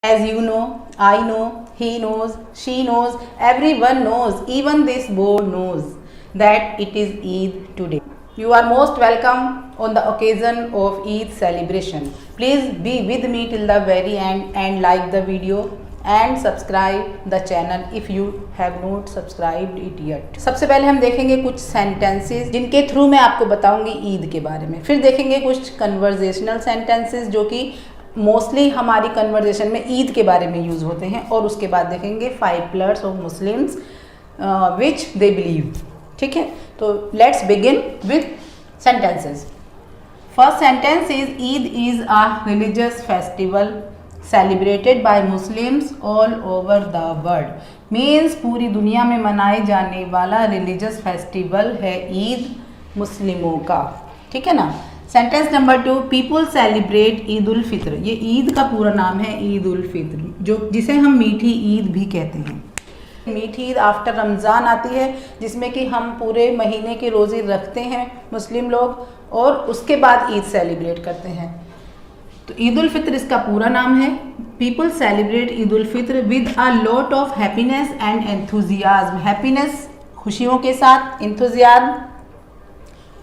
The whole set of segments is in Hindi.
As you know, I know, he knows, she knows, everyone knows, even this board knows that it is Eid today. You are most welcome on the occasion of Eid celebration. Please be with me till the very end and like the video and subscribe the channel if you have not subscribed it yet. सबसे पहले हम देखेंगे कुछ सेंटेंसेस जिनके थ्रू मैं आपको बताऊंगी ईद के बारे में। फिर देखेंगे कुछ कन्वर्जेशनल सेंटेंसेस जो कि मोस्टली हमारी कन्वर्जेशन में ईद के बारे में यूज़ होते हैं, और उसके बाद देखेंगे 5 pillars of Muslims which they believe. ठीक है, तो let's begin with sentences. First sentence is Eid is a religious festival celebrated by Muslims all over the world. Means पूरी दुनिया में मनाए जाने वाला रिलीजियस फेस्टिवल है ईद मुस्लिमों का। ठीक है ना। Sentence number 2, people celebrate Eid ul Fitr. ये ईद का पूरा नाम है ईद उल फित्र, जो जिसे हम मीठी ईद भी कहते हैं। मीठी ईद आफ्टर रमज़ान आती है, जिसमें कि हम पूरे महीने के रोज़े रखते हैं मुस्लिम लोग, और उसके बाद ईद सेलिब्रेट करते हैं। तो ईद उल फित्र इसका पूरा नाम है। People celebrate Eid ul Fitr with a lot of happiness and enthusiasm. Happiness खुशियों के साथ, एंथुजियाज्म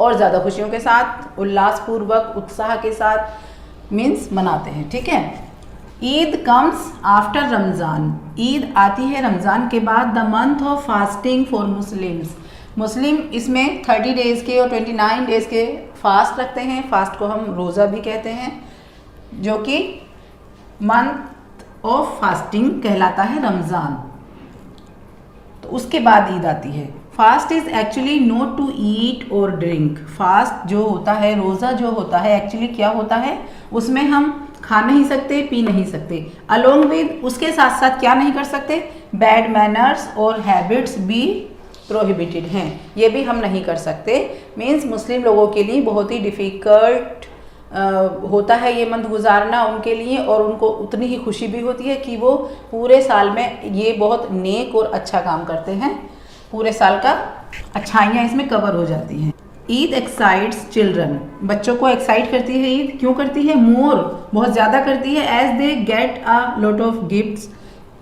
और ज़्यादा खुशियों के साथ, उल्लासपूर्वक, उत्साह के साथ मीन्स मनाते हैं। ठीक है। Eid comes after Ramzan. ईद आती है रमज़ान के बाद। The month of fasting for Muslims. Muslim इसमें 30 डेज़ के और 29 डेज़ के फास्ट रखते हैं। फास्ट को हम रोज़ा भी कहते हैं, जो कि मंथ ऑफ फास्टिंग कहलाता है रमज़ान। तो उसके बाद ईद आती है। Fast is actually not to eat और ड्रिंक। फास्ट जो होता है, रोज़ा जो होता है, एक्चुअली क्या होता है, उसमें हम खा नहीं सकते, पी नहीं सकते। अलोंग विद, उसके साथ साथ क्या नहीं कर सकते, बैड मैनर्स और हैबिट्स भी प्रोहिबिटेड हैं, ये भी हम नहीं कर सकते। मीन्स मुस्लिम लोगों के लिए बहुत ही डिफ़िकल्ट होता है ये मंथ गुजारना उनके लिए, और उनको उतनी ही खुशी भी होती है कि वो पूरे साल में ये बहुत नेक और अच्छा काम करते हैं। पूरे साल का अच्छाइयाँ इसमें कवर हो जाती हैं। Eid excites children. बच्चों को एक्साइट करती है ईद। क्यों करती है? मोर, बहुत ज़्यादा करती है। As they get a lot of gifts,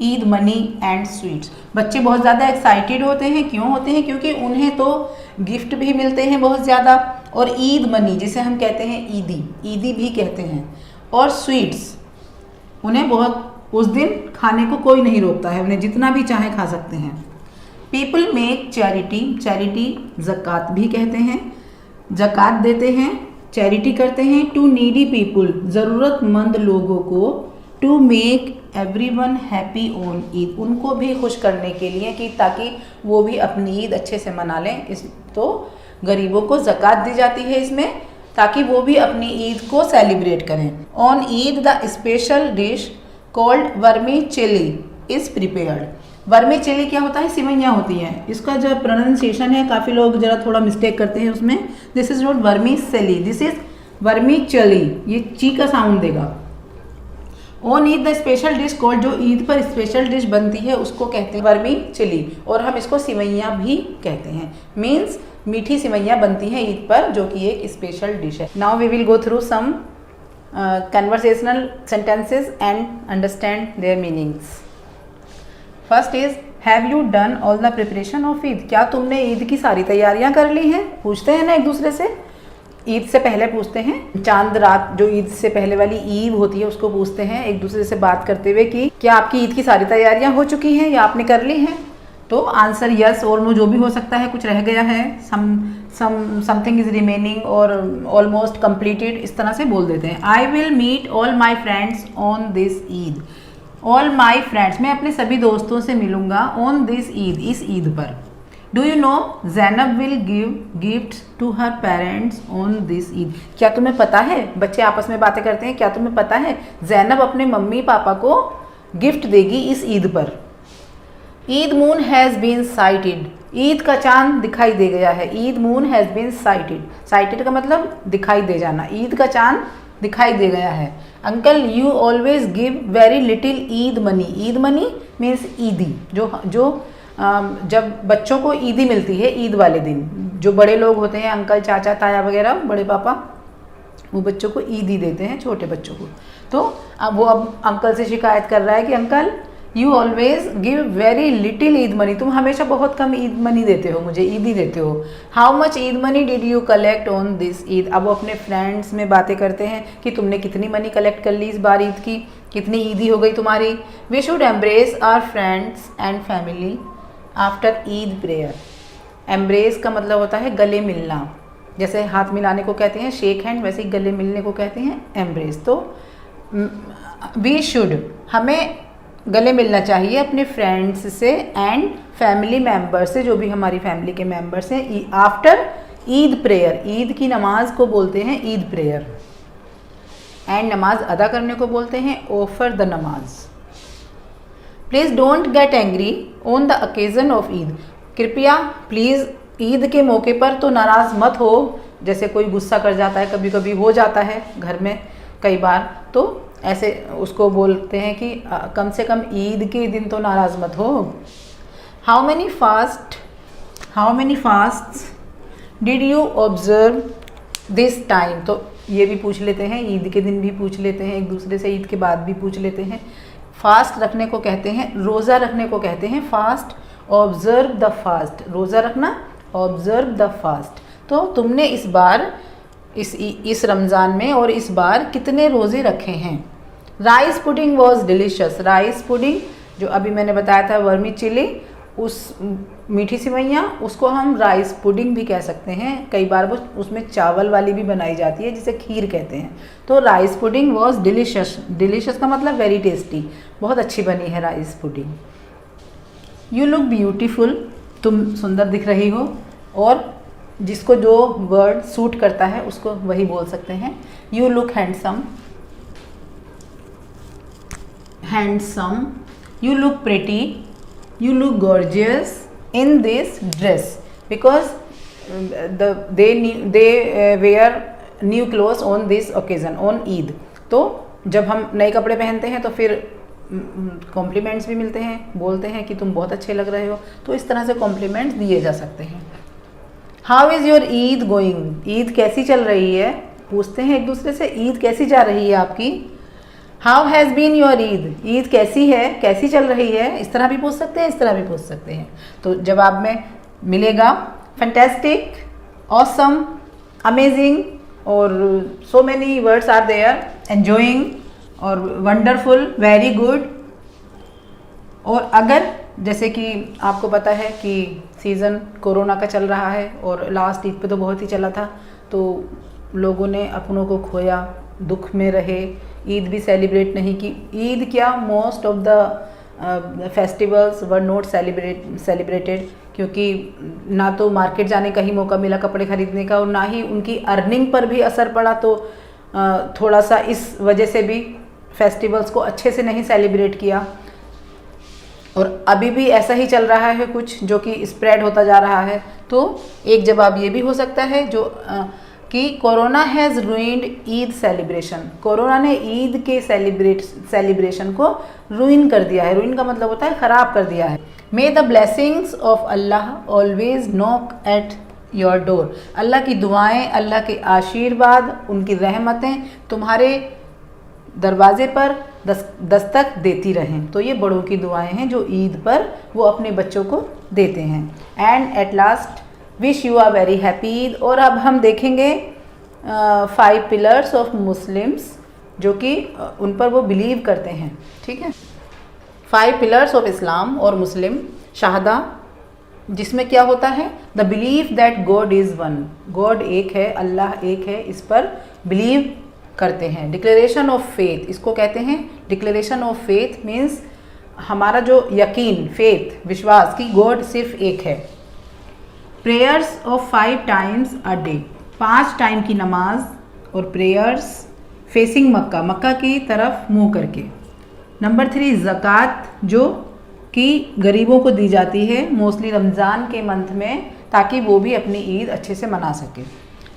Eid money and sweets. बच्चे बहुत ज़्यादा एक्साइटेड होते हैं। क्यों होते हैं? क्योंकि उन्हें तो गिफ्ट भी मिलते हैं बहुत ज़्यादा, और ईद मनी जिसे हम कहते हैं ईदी, ईदी भी कहते हैं, और स्वीट्स उन्हें बहुत, उस दिन खाने को कोई नहीं रोकता है, उन्हें जितना भी चाहे खा सकते हैं। People make charity. चैरिटी ज़कात भी कहते हैं, ज़कात देते हैं, चैरिटी करते हैं। टू नीडी पीपल, ज़रूरतमंद लोगों को। To make everyone happy on Eid, उनको भी खुश करने के लिए, कि ताकि वो भी अपनी ईद अच्छे से मना लें। इस तो गरीबों को ज़कात दी जाती है इसमें, ताकि वो भी अपनी ईद को सेलिब्रेट करें। On Eid the special dish called vermicelli is prepared. Vermicelli क्या होता है? सिवैयाँ होती हैं। इसका जो प्रोनाउंसिएशन है, काफ़ी लोग ज़रा थोड़ा मिस्टेक करते हैं उसमें। This is not vermicelli, this is vermicelli. ये ची का साउंड देगा। On Eid the special dish called, जो ईद पर स्पेशल डिश बनती है उसको कहते हैं वर्मी चिली, और हम इसको सिवैयाँ भी कहते हैं। मीन्स मीठी सिवैयाँ बनती हैं ईद पर, जो कि एक स्पेशल डिश है। Now we will go through some conversational sentences and understand their meanings. First is, have you done all the preparation of Eid. क्या तुमने ईद की सारी तैयारियां कर ली हैं? पूछते हैं ना एक दूसरे से, ईद से पहले पूछते हैं। चांद रात, जो ईद से पहले वाली ईद होती है, उसको पूछते हैं एक दूसरे से बात करते हुए कि क्या आपकी ईद की सारी तैयारियां हो चुकी हैं या आपने कर ली हैं। तो आंसर यस और नो जो भी हो सकता है, कुछ रह गया है, समथिंग इज रिमेनिंग और ऑलमोस्ट कंप्लीटेड, इस तरह से बोल देते हैं। I will meet all my friends on this Eid. All my friends, मैं अपने सभी दोस्तों से मिलूंगा ऑन दिस ईद, इस ईद पर। Do you know Zainab will give gifts to her parents on this Eid. क्या तुम्हें पता है, बच्चे आपस में बातें करते हैं, क्या तुम्हें पता है जैनब अपने मम्मी पापा को गिफ्ट देगी इस ईद पर। Eid moon has been sighted. Eid का चांद दिखाई दे गया है। Eid moon has been sighted. Sighted का मतलब दिखाई दे जाना। ईद का चांद दिखाई दे गया है। Uncle you always give very little Eid money. Eid money means ईदी, जो जब बच्चों को ईदी मिलती है ईद वाले दिन, जो बड़े लोग होते हैं, अंकल, चाचा, ताया वगैरह, बड़े पापा, वो बच्चों को ईद ही देते हैं, छोटे बच्चों को। तो अब वो अब अंकल से शिकायत कर रहा है कि uncle you always give very little Eid money, तुम हमेशा बहुत कम ईद मनी देते हो, मुझे ईद ही देते हो। How much Eid money did you collect on this Eid. अब वो अपने फ्रेंड्स में बातें करते हैं कि तुमने कितनी मनी कलेक्ट कर ली इस बार ईद की, कितनी ईदी हो गई तुम्हारी। We should embrace our friends and family after Eid prayer. Embrace का मतलब होता है गले मिलना, जैसे हाथ मिलाने को कहते हैं शेक हैंड, वैसे ही गले मिलने को कहते हैं एम्ब्रेस। तो वी शुड, हमें गले मिलना चाहिए अपने फ्रेंड्स से एंड फैमिली मेम्बर से, जो भी हमारी फैमिली के मेम्बर्स हैं, आफ्टर ईद प्रेयर। ईद की नमाज को बोलते हैं ईद प्रेयर, एंड नमाज अदा करने को बोलते हैं ऑफर द नमाज। Please don't get angry on the occasion of Eid. कृपया प्लीज़ ईद के मौके पर तो नाराज़ मत हो। जैसे कोई गुस्सा कर जाता है, कभी कभी हो जाता है घर में कई बार, तो ऐसे उसको बोलते हैं कि कम से कम ईद के दिन तो नाराज़ मत हो। How many fasts did you observe this time. तो ये भी पूछ लेते हैं, ईद के दिन भी पूछ लेते हैं एक दूसरे से, ईद के बाद भी पूछ लेते हैं। फास्ट रखने को कहते हैं, रोज़ा रखने को कहते हैं फास्ट। ऑब्जर्व द फास्ट, रोज़ा रखना, ऑब्जर्व द फास्ट। तो तुमने इस बार इस रमज़ान में और इस बार कितने रोज़े रखे हैं। Rice pudding was delicious. Rice pudding जो अभी मैंने बताया था, वर्मी चिली, उस मीठी सिवैयाँ, उसको हम राइस पुडिंग भी कह सकते हैं। कई बार वो उसमें चावल वाली भी बनाई जाती है जिसे खीर कहते हैं। तो rice pudding was delicious. Delicious का मतलब वेरी टेस्टी, बहुत अच्छी बनी है rice pudding. You look beautiful, तुम सुंदर दिख रही हो। और जिसको जो वर्ड सूट करता है उसको वही बोल सकते हैं। You look handsome, handsome. You look pretty, you look gorgeous in this dress because they wear new clothes on this occasion on Eid। तो जब हम नए कपड़े पहनते हैं तो फिर कॉम्प्लीमेंट्स भी मिलते हैं, बोलते हैं कि तुम बहुत अच्छे लग रहे हो। तो इस तरह से कॉम्प्लीमेंट्स दिए जा सकते हैं। How is your Eid going. Eid कैसी चल रही है, पूछते हैं एक दूसरे से, ईद कैसी जा रही है आपकी। How has been your Eid, Eid कैसी है, कैसी चल रही है। इस तरह भी पूछ सकते हैं, इस तरह भी पूछ सकते हैं। तो जवाब में मिलेगा फैंटेस्टिक, ऑसम, अमेजिंग, और so many words are there, enjoying और वंडरफुल, वेरी गुड। और अगर जैसे कि आपको पता है कि सीज़न कोरोना का चल रहा है और लास्ट ईद पे तो बहुत ही चला था, तो लोगों ने अपनों को खोया, दुख में रहे, ईद भी सेलिब्रेट नहीं की। ईद क्या, most of the festivals were not celebrated, क्योंकि ना तो मार्केट जाने का ही मौका मिला कपड़े खरीदने का, और ना ही उनकी अर्निंग पर भी असर पड़ा। तो थोड़ा सा इस वजह से भी फेस्टिवल्स को अच्छे से नहीं सेलिब्रेट किया। और अभी भी ऐसा ही चल रहा है कुछ, जो कि स्प्रेड होता जा रहा है। तो एक जवाब ये भी हो सकता है जो कि corona has ruined Eid celebration. Corona ने ईद के सेलिब्रेशन को रूइन कर दिया है। रूइन का मतलब होता है ख़राब कर दिया है। May the blessings of Allah always knock at your door. Allah की दुआएं, अल्लाह के आशीर्वाद, उनकी रहमतें तुम्हारे दरवाजे पर दस्तक देती रहें। तो ये बड़ों की दुआएं हैं जो ईद पर वो अपने बच्चों को देते हैं। And at last wish you are very happy Eid. और अब हम देखेंगे 5 पिलर्स ऑफ मुस्लिम्स, जो कि उन पर वो बिलीव करते हैं। ठीक है, 5 पिलर्स ऑफ इस्लाम और मुस्लिम शहादा, जिसमें क्या होता है, the belief that God is one, God एक है, अल्लाह एक है, इस पर बिलीव करते हैं। डिक्लेरेशन ऑफ फेथ, इसको कहते हैं डिक्लेरेशन ऑफ फेथ, मीन्स हमारा जो यकीन, फेथ, विश्वास कि गॉड सिर्फ एक है। Prayers of 5 times a day, 5 time की नमाज और प्रेयर्स फेसिंग मक्का, मक्का की तरफ मुंह करके। नंबर 3 ज़कात, जो कि गरीबों को दी जाती है मोस्टली रमज़ान के मंथ में, ताकि वो भी अपनी ईद अच्छे से मना सके।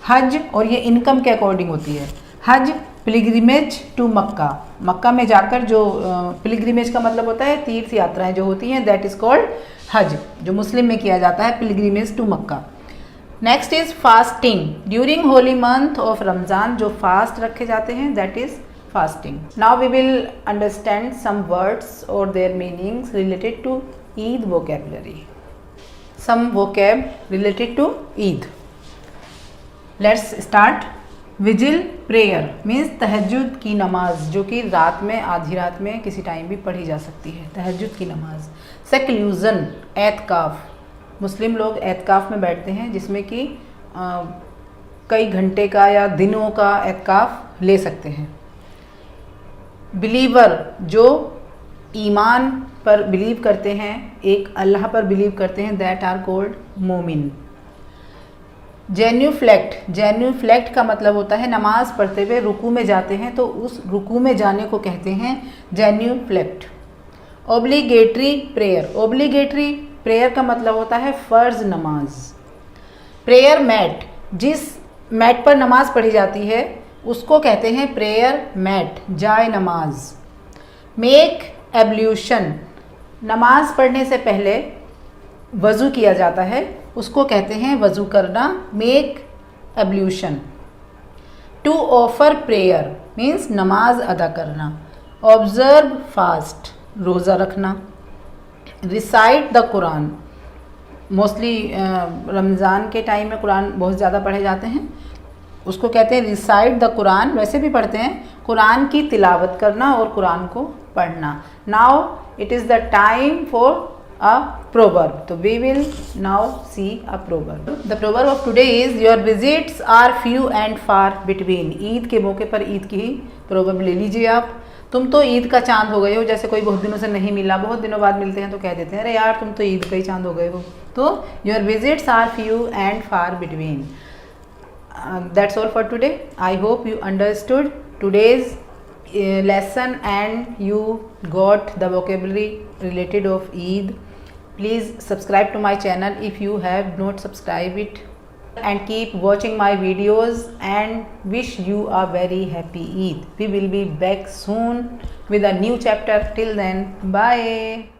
हज, और ये इनकम के अकॉर्डिंग होती है। हज पिलग्रिमेज टू मक्का, मक्का में जाकर जो पिलग्रिमेज का मतलब होता है तीर्थ यात्राएं जो होती हैं, दैट इज़ कॉल्ड हज, जो मुस्लिम में किया जाता है pilgrimage to Mecca. Next is fasting. During holy month of Ramzan जो फास्ट रखे जाते हैं that is fasting. Now we will understand some words और their meanings related to Eid vocabulary. Some vocab related to Eid. Let's start. Vigil prayer means तहज्जुद की नमाज, जो कि रात में, आधी रात में किसी टाइम भी पढ़ी जा सकती है, तहज्जुद की नमाज। सेक्लूजन एतकाफ़, मुस्लिम लोग एतकाफ़ में बैठते हैं जिसमें कि कई घंटे का या दिनों का एतकाफ़ ले सकते हैं। बिलीवर जो ईमान पर बिलीव करते हैं, एक अल्लाह पर बिलीव करते हैं, दैट आर कॉल्ड मोमिन। जेन्यूफ्लेक्ट, जेन्यूफ्लेक्ट का मतलब होता है नमाज पढ़ते हुए रुकू में जाते हैं तो उस रुकू में जाने को कहते हैं जेन्यूफ्लेक्ट। ओब्लिगेटरी प्रेयर, ओब्लिगेटरी प्रेयर का मतलब होता है फ़र्ज नमाज। प्रेयर मैट, जिस मैट पर नमाज पढ़ी जाती है उसको कहते हैं प्रेयर मैट, जाए नमाज। मेक एब्ल्यूशन, नमाज पढ़ने से पहले वज़ू किया जाता है, उसको कहते हैं वज़ू करना, make ablution. To offer prayer means नमाज अदा करना। ऑब्ज़र्व फास्ट, रोज़ा रखना। Recite the Quran, mostly Ramzan के टाइम में कुरान बहुत ज़्यादा पढ़े जाते हैं, उसको कहते हैं रिसाइट द कुरान। वैसे भी पढ़ते हैं, कुरान की तिलावत करना और कुरान को पढ़ना। Now it is the time for a proverb. So we will now see a proverb. The proverb of today is your visits are few and far between. Eid के मौके पर ईद की ही proverb ले लीजिए आप। तुम तो ईद का चांद हो गए हो, जैसे कोई बहुत दिनों से नहीं मिला, बहुत दिनों बाद मिलते हैं तो कह देते हैं अरे यार तुम तो ईद का ही चांद हो गए हो। तो your visits are few and far between. That's all for today. I hope you understood today's lesson and you got the vocabulary related of Eid. Please subscribe to my channel if you have not subscribed it, and keep watching my videos and wish you a very happy Eid. We will be back soon with a new chapter. Till then, bye.